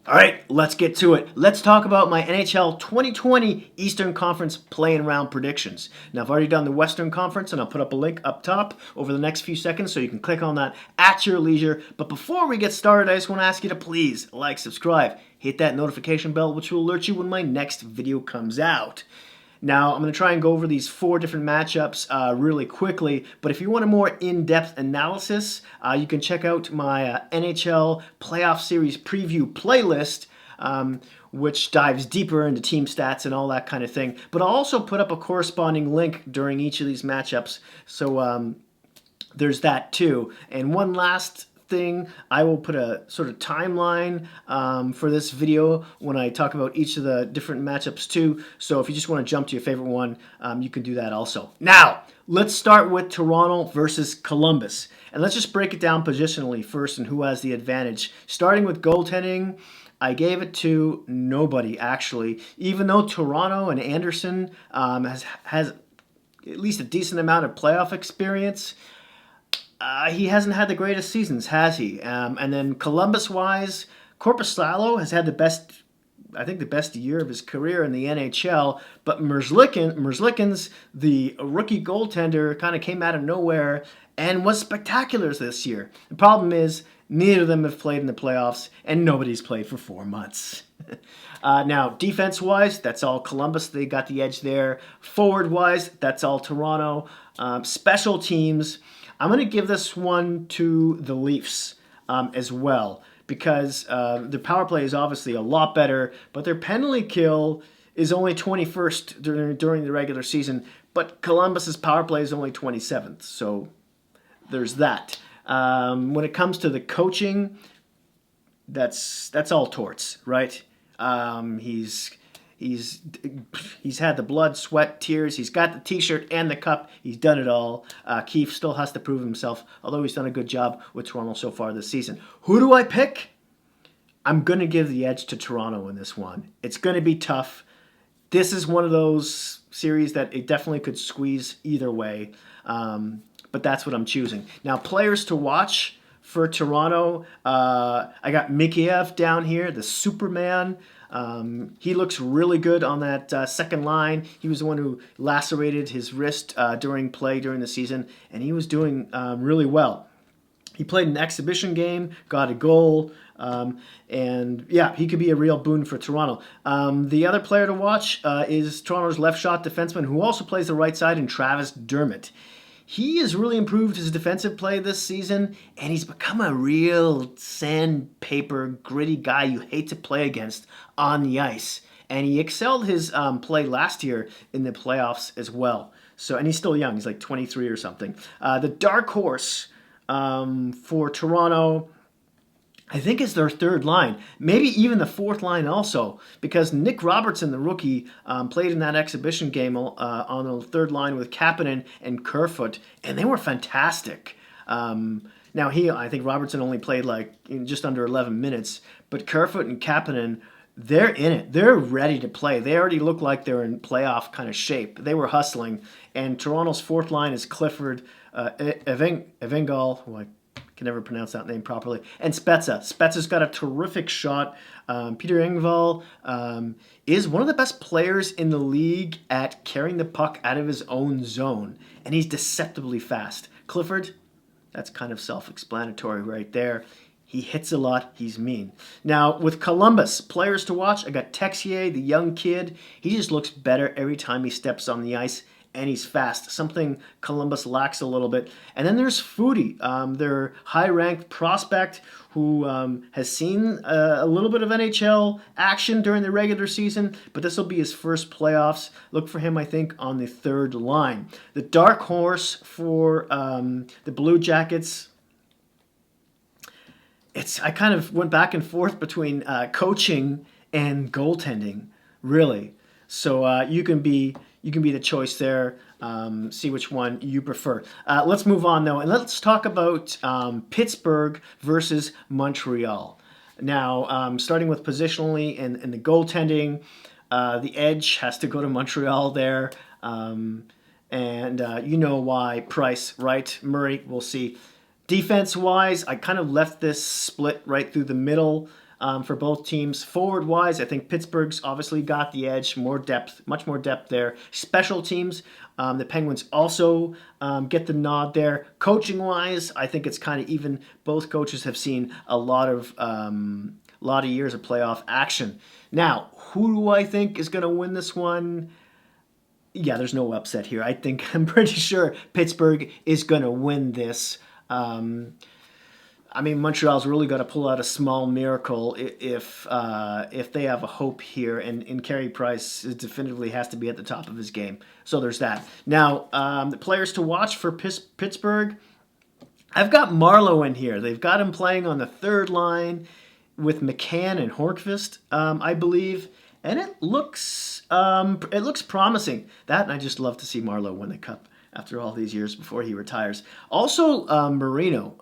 All right, let's get to it. Let's talk about my NHL 2020 Eastern Conference play-in round predictions. Now, I've already done the Western Conference, and I'll put up a link up top over the next few seconds so you can click on that at your leisure. But before we get started, I just want to ask you to please like, subscribe, hit that notification bell, which will alert you when my next video comes out. Now, I'm going to try and go over these 4 different matchups really quickly, but if you want a more in-depth analysis, you can check out my NHL Playoff Series Preview playlist, which dives deeper into team stats and all that kind of thing. But I'll also put up a corresponding link during each of these matchups, so there's that too. And one last thing, I will put a sort of timeline for this video when I talk about each of the different matchups too. So if you just want to jump to your favorite one, you can do that also. Now, let's start with Toronto versus Columbus. And let's just break it down positionally first and who has the advantage. Starting with goaltending, I gave it to nobody, actually. Even though Toronto and Anderson has at least a decent amount of playoff experience, he hasn't had the greatest seasons, has he? And then Columbus-wise, Korpisalo has had the best year of his career in the NHL. But Merzlikins, the rookie goaltender, kind of came out of nowhere and was spectacular this year. The problem is neither of them have played in the playoffs, and nobody's played for 4 months. Now, defense-wise, that's all Columbus. They got the edge there. Forward-wise, that's all Toronto. Special teams, I'm going to give this one to the Leafs as well, because their power play is obviously a lot better, but their penalty kill is only 21st during the regular season, but Columbus's power play is only 27th, so there's that. When it comes to the coaching, that's all Torts, right? He's had the blood, sweat, tears. He's got the T-shirt and the cup. He's done it all. Keefe still has to prove himself, although he's done a good job with Toronto so far this season. Who do I pick? I'm going to give the edge to Toronto in this one. It's going to be tough. This is one of those series that it definitely could squeeze either way, but that's what I'm choosing. Now, players to watch for Toronto, I got Mikheyev down here, the Superman. He looks really good on that second line. He was the one who lacerated his wrist during the season, and he was doing really well. He played an exhibition game, got a goal, and yeah, he could be a real boon for Toronto. The other player to watch is Toronto's left shot defenseman, who also plays the right side, and Travis Dermott. He has really improved his defensive play this season, and he's become a real sandpaper, gritty guy you hate to play against on the ice. And he excelled his play last year in the playoffs as well. So, and he's still young. He's like 23 or something. The dark horse for Toronto, I think, is their third line. Maybe even the fourth line also, because Nick Robertson, the rookie, played in that exhibition game on the third line with Kapanen and Kerfoot, and they were fantastic. Now, I think Robertson only played just under 11 minutes, but Kerfoot and Kapanen, they're in it. They're ready to play. They already look like they're in playoff kind of shape. They were hustling, and Toronto's fourth line is Clifford, Evengal, who I can never pronounce that name properly, and Spezza. Spezza's got a terrific shot. Peter Engvall is one of the best players in the league at carrying the puck out of his own zone, and he's deceptively fast. Clifford, that's kind of self-explanatory right there. He hits a lot. He's mean. Now, with Columbus, players to watch, I got Texier, the young kid. He just looks better every time he steps on the ice, and he's fast, something Columbus lacks a little bit. And then there's Foudy, their high-ranked prospect who has seen a little bit of NHL action during the regular season, but this will be his first playoffs. Look for him, I think, on the third line. The dark horse for the Blue Jackets, I kind of went back and forth between coaching and goaltending, really. So you can be the choice there. See which one you prefer. Let's move on, though, and let's talk about Pittsburgh versus Montreal. Now, starting with positionally and the goaltending, the edge has to go to Montreal there. And you know why. Price, right? Murray, we'll see. Defense-wise, I kind of left this split right through the middle. for both teams. Forward-wise, I think Pittsburgh's obviously got the edge, more depth, much more depth there. Special teams, the Penguins also get the nod there. Coaching-wise, I think it's kind of even. Both coaches have seen a lot of years of playoff action. Now, who do I think is going to win this one? Yeah, there's no upset here. I'm pretty sure Pittsburgh is going to win this. Montreal's really got to pull out a small miracle if they have a hope here, and Carey Price definitively has to be at the top of his game. So there's that. Now, the players to watch for Pittsburgh, I've got Marleau in here. They've got him playing on the third line with McCann and Hornqvist, I believe. And it looks promising. That, and I just love to see Marleau win the Cup after all these years before he retires. Also, Marino,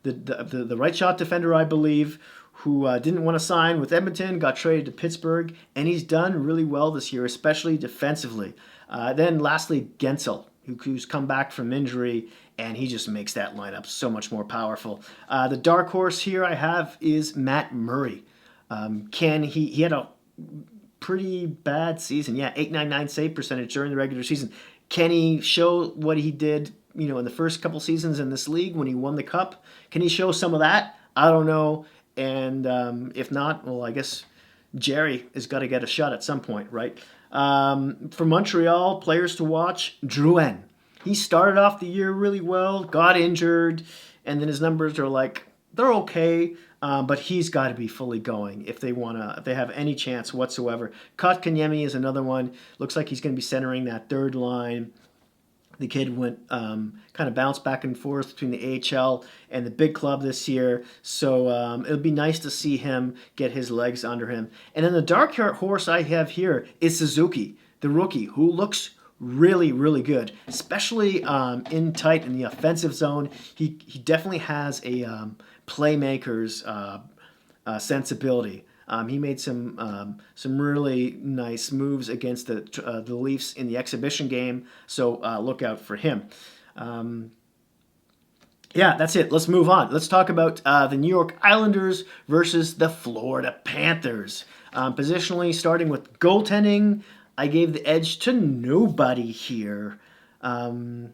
the right shot defender, I believe, who didn't want to sign with Edmonton, got traded to Pittsburgh, and he's done really well this year, especially defensively. Then lastly, Gensel, who's come back from injury, and he just makes that lineup so much more powerful. The dark horse here I have is Matt Murray. He had a pretty bad season. Yeah, .899 save percentage during the regular season. Can he show what he did, in the first couple seasons in this league when he won the Cup? Can he show some of that? I don't know. And if not, well, I guess Jerry has got to get a shot at some point, right? For Montreal, players to watch, Drouin. He started off the year really well, got injured, and then his numbers are they're okay. But he's got to be fully going if they have any chance whatsoever. Kotkaniemi is another one. Looks like he's going to be centering that third line. The kid went kind of bounced back and forth between the AHL and the big club this year. So it'll be nice to see him get his legs under him. And then the dark horse I have here is Suzuki, the rookie, who looks really, really good, especially in tight in the offensive zone. He definitely has a playmaker's sensibility. He made some really nice moves against the Leafs in the exhibition game, so look out for him. Yeah, that's it. Let's move on. Let's talk about the New York Islanders versus the Florida Panthers. Positionally, starting with goaltending, I gave the edge to nobody here. You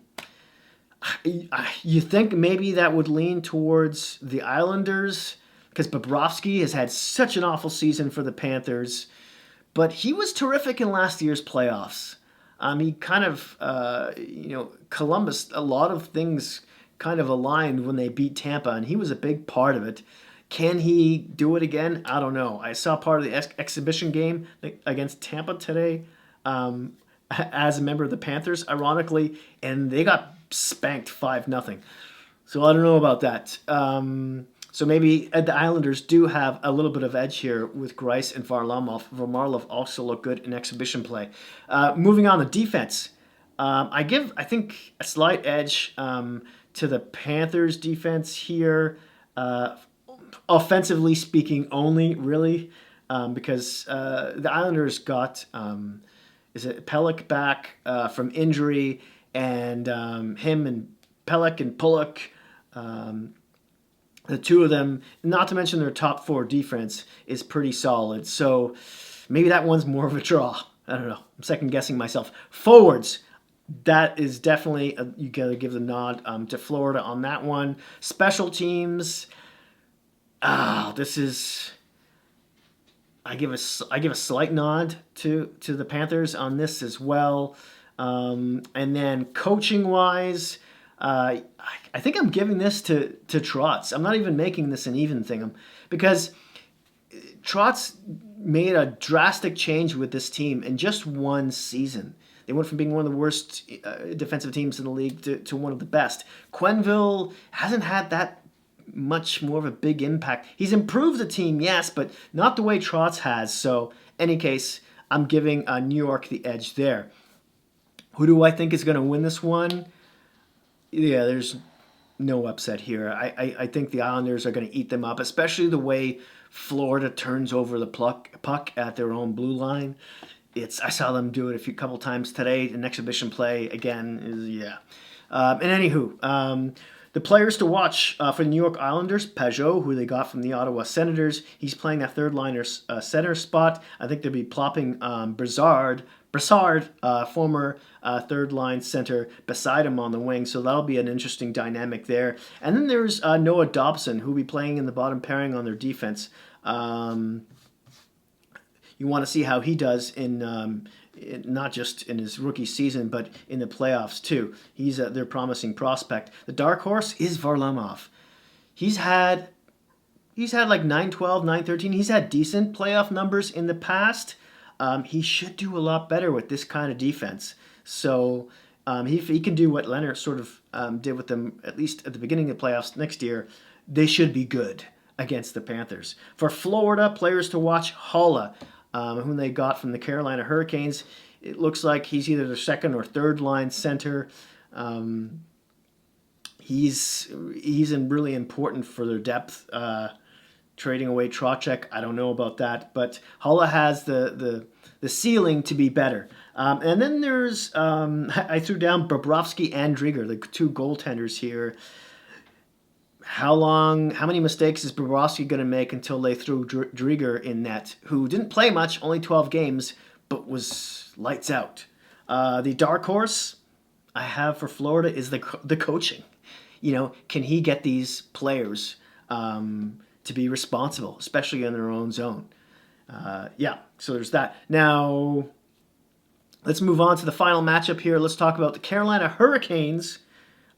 think maybe that would lean towards the Islanders because Bobrovsky has had such an awful season for the Panthers, but he was terrific in last year's playoffs. He kind of, Columbus, a lot of things kind of aligned when they beat Tampa, and he was a big part of it. Can he do it again? I don't know. I saw part of the exhibition game against Tampa today as a member of the Panthers, ironically, and they got spanked 5-0. So I don't know about that. So maybe the Islanders do have a little bit of edge here with Greiss and Varlamov. Varlamov also look good in exhibition play. Moving on to defense. I think, a slight edge to the Panthers defense here. Offensively speaking only, really, because the Islanders got Pelech back from injury, and him and Pelech and Pulock, the two of them, not to mention their top four defense, is pretty solid. So maybe that one's more of a draw. I don't know. I'm second guessing myself. Forwards, that is definitely you gotta give the nod to Florida on that one. Special teams. This is. I give a slight nod to the Panthers on this as well. And then coaching wise, I think I'm giving this to Trotz. I'm not even making this an even thing because Trotz made a drastic change with this team in just one season. They went from being one of the worst defensive teams in the league to one of the best. Quenneville hasn't had that much more of a big impact. He's improved the team, yes, but not the way Trotz has. So, any case, I'm giving New York the edge there. Who do I think is going to win this one? Yeah, there's no upset here. I think the Islanders are going to eat them up, especially the way Florida turns over the puck at their own blue line. I saw them do it a couple times today. An exhibition play again is. And anywho, The players to watch for the New York Islanders, Peugeot, who they got from the Ottawa Senators. He's playing that third liner center spot. I think they'll be plopping Brassard, former third line center, beside him on the wing. So that'll be an interesting dynamic there. And then there's Noah Dobson, who will be playing in the bottom pairing on their defense. You want to see how he does in not just in his rookie season, but in the playoffs too. He's their promising prospect. The dark horse is Varlamov. He's had like 9-12, 9-13. He's had decent playoff numbers in the past. He should do a lot better with this kind of defense. So if he can do what Leonard sort of did with them, at least at the beginning of the playoffs next year, they should be good against the Panthers. For Florida, players to watch, Holla, whom they got from the Carolina Hurricanes. It looks like he's either the second or third line center. He's really important for their depth. Trading away Trocheck, I don't know about that, but Holla has the ceiling to be better. And then there's I threw down Bobrovsky and Drieger, the two goaltenders here. How many mistakes is Bobrovsky going to make until they threw Drieger in net, who didn't play much, only 12 games, but was lights out. The dark horse I have for Florida is the coaching. Can he get these players to be responsible, especially in their own zone? So there's that. Now, let's move on to the final matchup here. Let's talk about the Carolina Hurricanes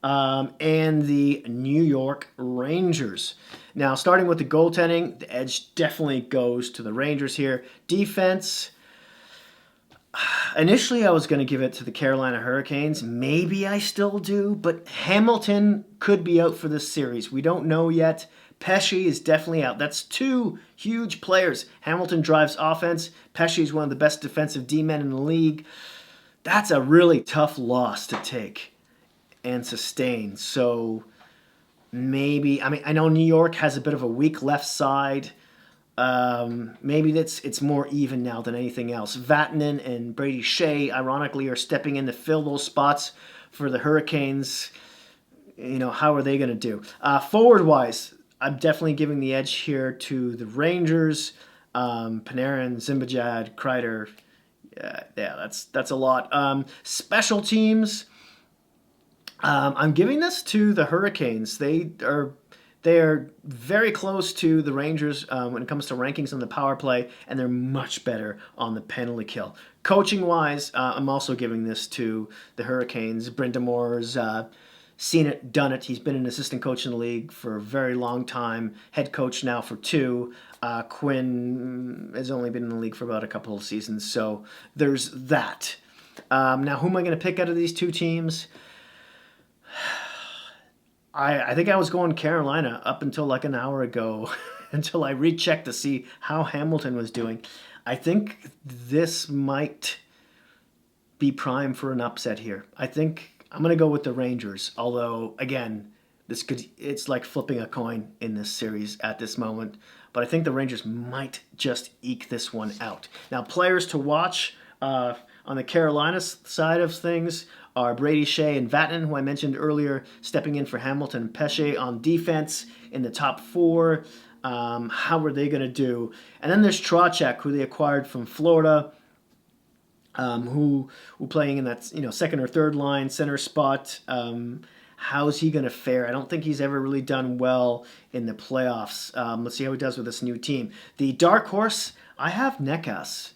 and the New York Rangers. Now, starting with the goaltending, the edge definitely goes to the Rangers here. Defense, initially I was going to give it to the Carolina Hurricanes. Maybe I still do, but Hamilton could be out for this series. We don't know yet. Pesce is definitely out. That's two huge players. Hamilton drives offense. Pesce is one of the best defensive D-men in the league. That's a really tough loss to take and sustain. So maybe, I know New York has a bit of a weak left side. Maybe it's more even now than anything else. Vatanen and Brady Shea, ironically, are stepping in to fill those spots for the Hurricanes. How are they going to do? Forward-wise, I'm definitely giving the edge here to the Rangers. Panarin, Zimbabwe, Kreider. That's a lot. Special teams, I'm giving this to the Hurricanes. They are very close to the Rangers when it comes to rankings on the power play, and they're much better on the penalty kill. Coaching-wise, I'm also giving this to the Hurricanes. Brindamore's seen it, done it. He's been an assistant coach in the league for a very long time, head coach now for 2. Quinn has only been in the league for about a couple of seasons, so there's that. Now, who am I going to pick out of these two teams? I think I was going Carolina up until like an hour ago, until I rechecked to see how Hamilton was doing. I think this might be prime for an upset here. I think I'm going to go with the Rangers, although, again, it's like flipping a coin in this series at this moment. But I think the Rangers might just eke this one out. Now, players to watch on the Carolina side of things are Brady Shea and Vatanen, who I mentioned earlier, stepping in for Hamilton and Pesce on defense in the top 4. How are they going to do? And then there's Trocheck, who they acquired from Florida, who playing in that second or third line center spot. How's he going to fare? I don't think he's ever really done well in the playoffs. Let's see how he does with this new team. The dark horse, I have Nekas.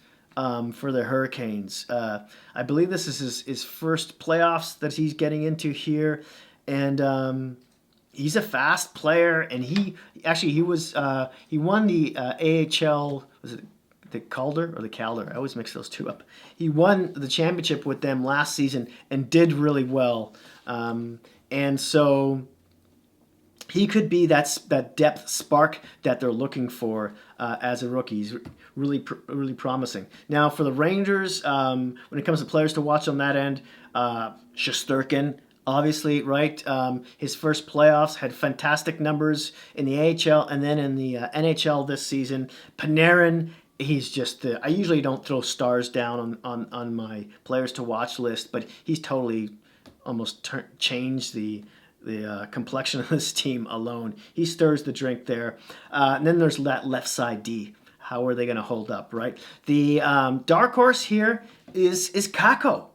For the Hurricanes. I believe this is his first playoffs that he's getting into here, and he's a fast player. And he won the AHL. Was it the Calder or the Calder? I always mix those two up. He won the championship with them last season and did really well. And so he could be that depth spark that they're looking for as a rookie. He's really promising. Now, for the Rangers, when it comes to players to watch on that end, Shesterkin, obviously, right? His first playoffs had fantastic numbers in the AHL and then in the NHL this season. Panarin, he's just I usually don't throw stars down on my players to watch list, but he's totally almost changed the complexion of this team alone. He stirs the drink there. And then there's that left side D. How are they going to hold up, right? The dark horse here is Kako.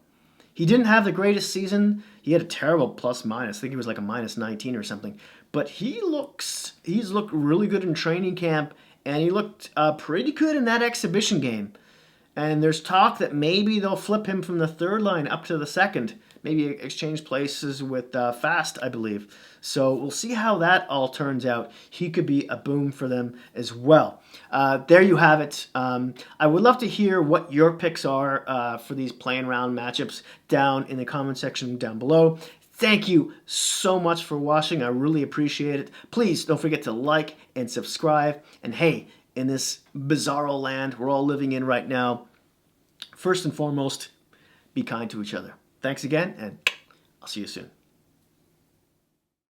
He didn't have the greatest season. He had a terrible plus minus. I think he was like a minus 19 or something. But he's looked really good in training camp, and he looked pretty good in that exhibition game. And there's talk that maybe they'll flip him from the third line up to the second. Maybe exchange places with Fast, I believe. So we'll see how that all turns out. He could be a boom for them as well. There you have it. I would love to hear what your picks are for these playing round matchups down in the comment section down below. Thank you so much for watching. I really appreciate it. Please don't forget to like and subscribe. And hey, in this bizarro land we're all living in right now, first and foremost, be kind to each other. Thanks again, and I'll see you soon.